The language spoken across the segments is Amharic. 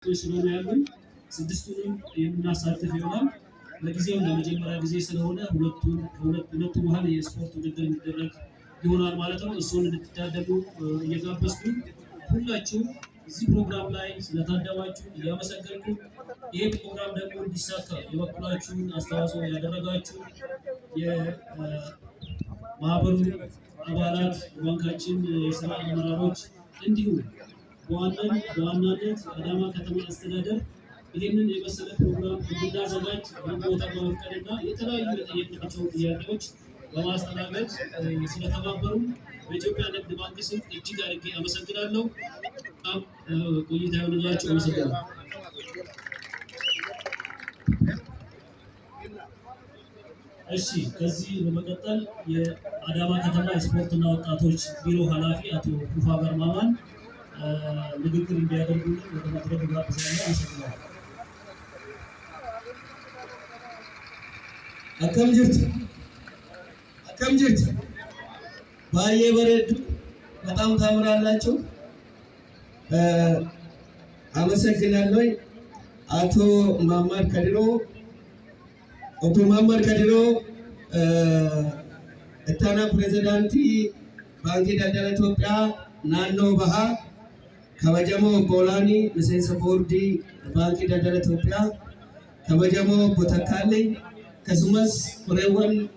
ስለሆነ ያሉን ስድስቱንም የምናሳትፍ ይሆናል። ለጊዜው ለመጀመሪያ ጊዜ ስለሆነ ሁለቱ መሀል የስፖርት ውድድር የሚደረግ ይሆናል ማለት ነው። እሱን እንድትታደሙ እየጋበዝኩ ሁላችሁም እዚህ ፕሮግራም ላይ ስለታደማችሁ እያመሰገንኩ ይሄ ፕሮግራም ደግሞ እንዲሳካ የበኩላችሁን አስተዋጽኦ ያደረጋችሁ የማህበሩ አባላት፣ ባንካችን የስራ አመራሮች እንዲሁም በዋናነት አዳማ ከተማ አስተዳደር ይህንን የመሰለ ፕሮግራም እንድናዘጋጅ ቦታ በመፍቀድና የተለያዩ የጠየቅናቸው ጥያቄዎች በማስተናገድ ስለተባበሩ በኢትዮጵያ ንግድ ባንክ ስም እጅግ አድርጌ አመሰግናለሁ። ቆይታ ይሆንላችሁ። አመሰግናለሁ። እሺ፣ ከዚህ በመቀጠል የአዳማ ከተማ የስፖርትና ወጣቶች ቢሮ ኃላፊ አቶ ፉፋ በርማማን ንግግር እንዲያደርጉልን ወደ መድረክ ጋብዛለሁ። አመሰግናለሁ። akkam jirtu baay'ee bareedu በጣም ታምራላችሁ። አመሰግናለሁ። አቶ መሐመድ ከድሮ እታና ፕሬዝዳንቲ ባንኪ ዳልዳላ ኢትዮጵያ ናኖ ባሃ kabajamoo boolaani miseensa boordii baankii daldala Itoophiyaa kabajamoo botakaallee akkasumas qoreewwan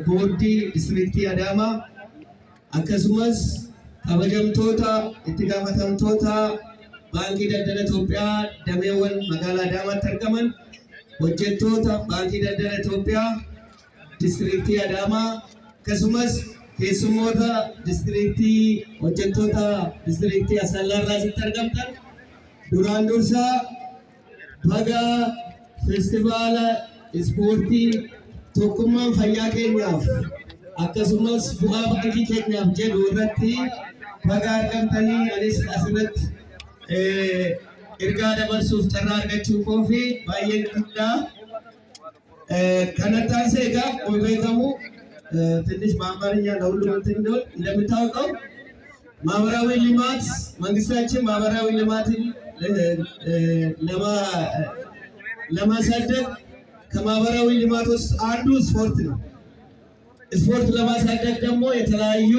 boordii distriiktii Adaamaa akkasumas kabajamtoota itti gaafatamtoota baankii daldala Itoophiyaa dameewwan magaalaa Adaamaatti argaman hojjettoota baankii daldala Itoophiyaa distriiktii Adaamaa akkasumas keessummoota distriiktii hojjettoota distriiktii Asallaarraa asitti argamtan duraan dursaa baga feestivaala ispoortii tokkummaan fayyaa keenyaaf akkasumas bu'aa baankii keenyaaf jedhu irratti baga argamtanii anis asirratti ergaa dabarsuuf carraa argachuu koofi baay'ee guddaa kanatti aansee egaa beekamu ትንሽ በአማርኛ ለሁሉም እንትን እንደሆነ እንደምታውቀው ማህበራዊ ልማት መንግስታችን ማህበራዊ ልማትን ለማሳደግ ከማህበራዊ ልማት ውስጥ አንዱ ስፖርት ነው። ስፖርት ለማሳደግ ደግሞ የተለያዩ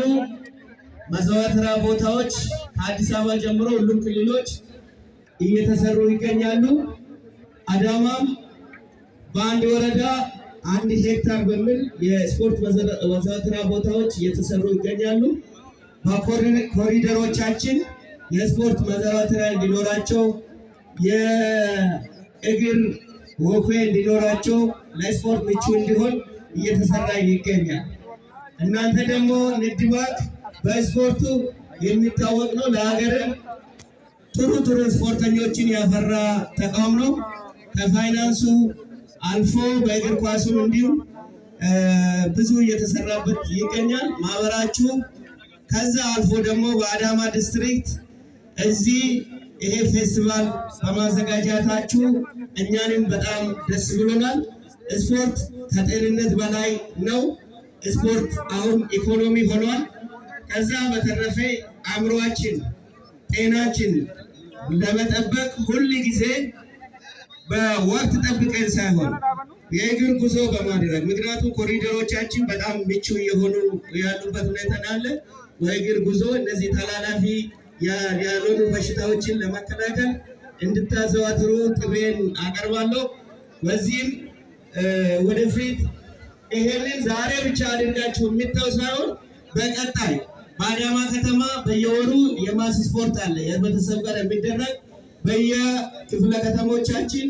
ማዘዋወሪያ ቦታዎች ከአዲስ አበባ ጀምሮ ሁሉም ክልሎች እየተሰሩ ይገኛሉ። አዳማም በአንድ ወረዳ 1 ሄክታር በሚል የስፖርት ማዘውተሪያ ቦታዎች እየተሰሩ ይገኛሉ። በኮሪደሮቻችን የስፖርት ማዘውተሪያ እንዲኖራቸው፣ የእግር ወክዌይ እንዲኖራቸው፣ ለስፖርት ምቹ እንዲሆን እየተሰራ ይገኛል። እናንተ ደግሞ ንግድ ባንክ በስፖርቱ የሚታወቅ ነው። ለሀገርም ጥሩ ስፖርተኞችን ያፈራ ተቋም ነው። ከፋይናንሱ አልፎ በእግር ኳሱ እንዲሁም ብዙ እየተሰራበት ይገኛል ማህበራችሁ። ከዛ አልፎ ደግሞ በአዳማ ዲስትሪክት እዚህ ይሄ ፌስቲቫል በማዘጋጃታችሁ እኛንም በጣም ደስ ብሎናል። ስፖርት ከጤንነት በላይ ነው። ስፖርት አሁን ኢኮኖሚ ሆኗል። ከዛ በተረፈ አእምሮአችን፣ ጤናችን ለመጠበቅ ሁል ጊዜ በወቅት ጠብቀን ሳይሆን የእግር ጉዞ በማድረግ ምክንያቱም ኮሪደሮቻችን በጣም ምቹ የሆኑ ያሉበት ሁኔታ አለ። በእግር ጉዞ እነዚህ ተላላፊ ያልሆኑ በሽታዎችን ለመከላከል እንድታዘዋትሩ ጥሬን አቀርባለሁ። በዚህም ወደፊት ይሄንን ዛሬ ብቻ አድርጋችሁ የሚታው ሳይሆን በቀጣይ በአዳማ ከተማ በየወሩ የማስ ስፖርት አለ የቤተሰብ ጋር የሚደረግ በየክፍለ ከተሞቻችን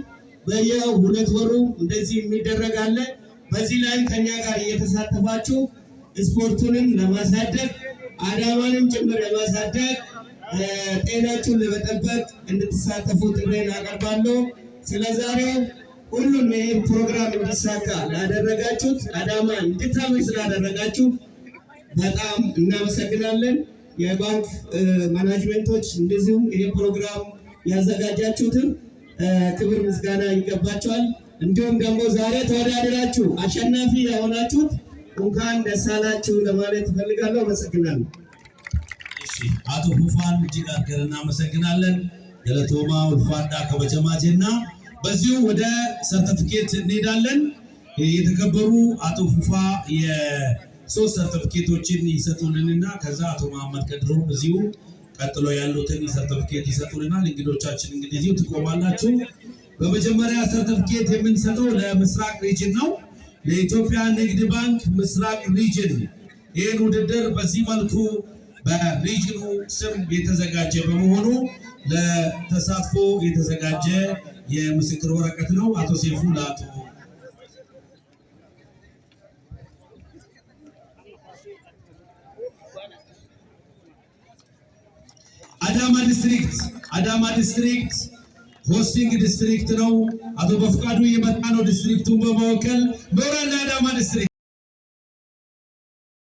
በየ2 ወሩ እንደዚህ የሚደረግ አለ። በዚህ ላይ ከኛ ጋር እየተሳተፋችሁ ስፖርቱንም ለማሳደግ አዳማንም ጭምር ለማሳደግ ጤናችሁን ለመጠበቅ እንድትሳተፉ ጥሬን አቀርባለሁ። ስለዛሬው ሁሉም ይህ ፕሮግራም እንዲሳካ ላደረጋችሁት አዳማ እንድታምር ስላደረጋችሁ በጣም እናመሰግናለን። የባንክ ማናጅመንቶች እንደዚሁም ይህ ፕሮግራም ያዘጋጃችሁትን ክብር ምስጋና ይገባቸዋል። እንዲሁም ደግሞ ዛሬ ተወዳድራችሁ አሸናፊ የሆናችሁት እንኳን ደስ አላችሁ ለማለት እፈልጋለሁ። አመሰግናለሁ። እሺ፣ አቶ ፉፋን እጅግ አድርገን እናመሰግናለን። ገለቶማ ውልፋዳ ከበጀማጀና በዚሁ ወደ ሰርቲፊኬት እንሄዳለን። የተከበሩ አቶ ፉፋ የሶስት ሰርቲፊኬቶችን ይሰጡልንና ከዛ አቶ መሐመድ ከድሮም እዚሁ ቀጥሎ ያሉትን ሰርቲፊኬት ይሰጡልናል። እንግዶቻችን እንግዲህ እዚሁ ትቆማላችሁ። በመጀመሪያ ሰርቲፊኬት የምንሰጠው ለምስራቅ ሪጅን ነው፣ ለኢትዮጵያ ንግድ ባንክ ምስራቅ ሪጅን። ይህን ውድድር በዚህ መልኩ በሪጅኑ ስም የተዘጋጀ በመሆኑ ለተሳትፎ የተዘጋጀ የምስክር ወረቀት ነው። አቶ ሴፉ ለአቶ አዳማ ዲስትሪክት ሆስቲንግ ዲስትሪክት ነው። አቶ በፍቃዱ የመጣ ነው ዲስትሪክቱን በመወከል ኖራል አዳማ ዲስትሪክት